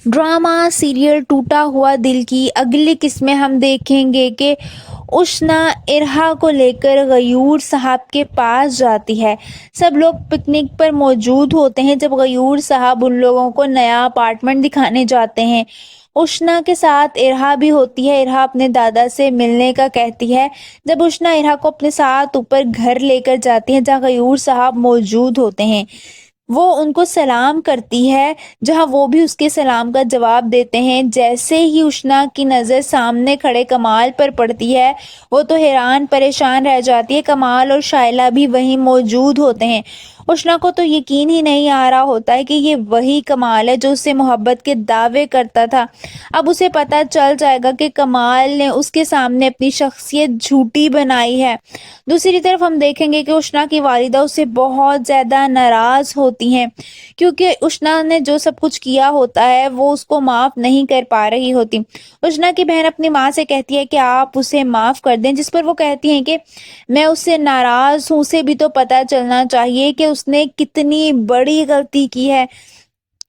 Drama serial टूटा हुआ दिल की अगली किस्त में हम देखेंगे कि उष्ना इरहा को लेकर गयूर साहब के पास जाती है। सब लोग पिकनिक पर मौजूद होते हैं जब गयूर साहब उन लोगों को नया अपार्टमेंट दिखाने जाते हैं। उष्ना के साथ इरहा भी होती है। इरहा अपने दादा से मिलने का कहती है। जब उष्ना इरहा को अपने साथ ऊपर घर लेकर जाती है जहाँ गयूर साहब मौजूद होते हैं, वो उनको सलाम करती है, जहां वो भी उसके सलाम का जवाब देते हैं। जैसे ही उष्ना की नज़र सामने खड़े कमाल पर पड़ती है, वो तो हैरान परेशान रह जाती है। कमाल और शाइला भी वहीं मौजूद होते हैं। उष्ना को तो यकीन ही नहीं आ रहा होता है कि ये वही कमाल है जो उससे मोहब्बत के दावे करता था। अब उसे पता चल जाएगा कि कमाल ने उसके सामने अपनी शख्सियत झूठी बनाई है। दूसरी तरफ हम देखेंगे कि उष्ना की वालिदा उससे बहुत ज़्यादा नाराज़ होती हैं, क्योंकि उष्ना ने जो सब कुछ किया होता है वो उसको माफ़ नहीं कर पा रही होती। उष्ना की बहन अपनी माँ से कहती है कि आप उसे माफ़ कर दें, जिस पर वो कहती हैं कि मैं उससे नाराज़ हूँ, उसे भी तो पता चलना चाहिए कि उसने कितनी बड़ी गलती की है।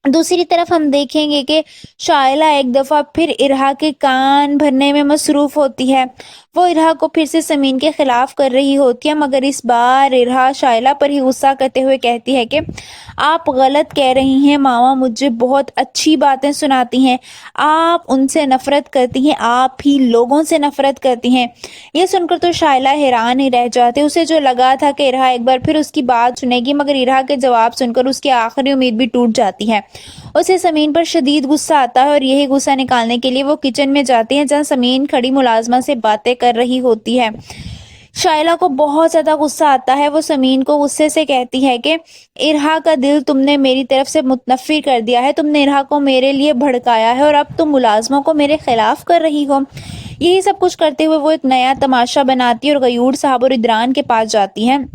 दूसरी तरफ हम देखेंगे कि शाइला एक दफ़ा फिर इरहा के कान भरने में मसरूफ़ होती है। वो इरहा को फिर से समीन के ख़िलाफ़ कर रही होती है, मगर इस बार इरहा शाइला पर ही गुस्सा करते हुए कहती है कि आप गलत कह रही हैं, मामा मुझे बहुत अच्छी बातें सुनाती हैं, आप उनसे नफ़रत करती हैं, आप ही लोगों से नफ़रत करती हैं। ये सुनकर तो शाइला हैरान ही रह जाती है। उसे जो लगा था कि इरहा एक बार फिर उसकी बात सुनेगी, मगर इरहा के जवाब सुनकर उसकी आखिरी उम्मीद भी टूट जाती है। उसे समीन पर शदीद गुस्सा आता है और यही गुस्सा निकालने के लिए वो किचन में जाती है, जहाँ समीन खड़ी मुलाजमा से बातें कर रही होती है। शाइला को बहुत ज़्यादा गुस्सा आता है। वो समीन को गुस्से से कहती है कि इरहा का दिल तुमने मेरी तरफ से मुतनफ़िर कर दिया है, तुमने इरहा को मेरे लिए भड़काया है और अब तुम मुलाजमों को मेरे ख़िलाफ़ कर रही हो। यही सब कुछ करते हुए वो एक नया तमाशा बनाती है और गयूर साहब और इदरान के पास जाती हैं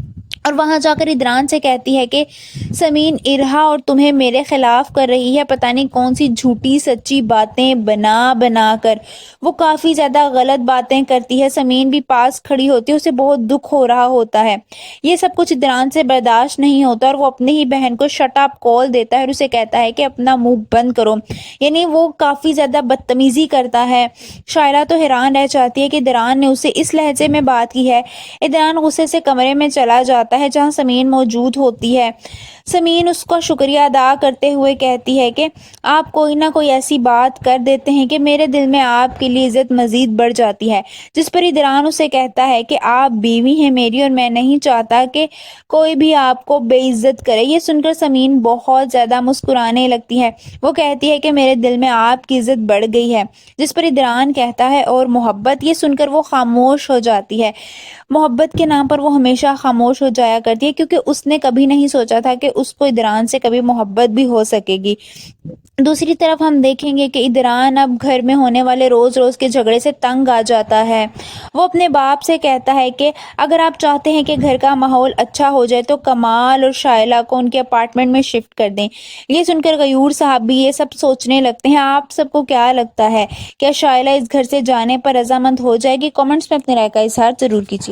और वहां जाकर इदरान से कहती है कि समीन इरहा और तुम्हें मेरे खिलाफ कर रही है, पता नहीं कौन सी झूठी सच्ची बातें बना बना कर। वो काफ़ी ज़्यादा गलत बातें करती है। समीन भी पास खड़ी होती है, उसे बहुत दुख हो रहा होता है। ये सब कुछ इदरान से बर्दाश्त नहीं होता और वो अपनी ही बहन को शट अप कॉल देता है और उसे कहता है कि अपना मुंह बंद करो। यानी वो काफ़ी ज़्यादा बदतमीज़ी करता है। शायरा तो हैरान रह जाती है कि इदरान ने उसे इस लहजे में बात की है। इदरान गुस्से से कमरे में चला जाता है जहां समीन मौजूद होती है। समीन उसका शुक्रिया अदा करते हुए कहती है कि आप कोई ना कोई ऐसी बात कर देते हैं कि मेरे दिल में आपके लिए इज्जत मजीद बढ़ जाती है। जिस पर इदरान उसे कहता है कि आप बीवी हैं मेरी और मैं नहीं चाहता कि कोई भी आपको बेइज्जत करे। ये सुनकर समीन बहुत ज़्यादा मुस्कुराने लगती है। वो कहती है कि मेरे दिल में आपकी इज्जत बढ़ गई है। जिस पर इदरान कहता है और मोहब्बत। ये सुनकर वो खामोश हो जाती है। मोहब्बत के नाम पर वो हमेशा खामोश हो जाया करती है, क्योंकि उसने कभी नहीं सोचा था कि उसको इदरान से कभी मोहब्बत भी हो सकेगी। दूसरी तरफ हम देखेंगे कि इदरान अब घर में होने वाले रोज रोज के झगड़े से तंग आ जाता है। वो अपने बाप से कहता है कि अगर आप चाहते हैं कि घर का माहौल अच्छा हो जाए तो कमाल और शाइला को उनके अपार्टमेंट में शिफ्ट कर दें। ये सुनकर गयूर साहब भी ये सब सोचने लगते हैं। आप सबको क्या लगता है, क्या शाइला इस घर से जाने पर रजामंद हो जाएगी? कमेंट्स में अपनी राय का इजहार जरूर कीजिए।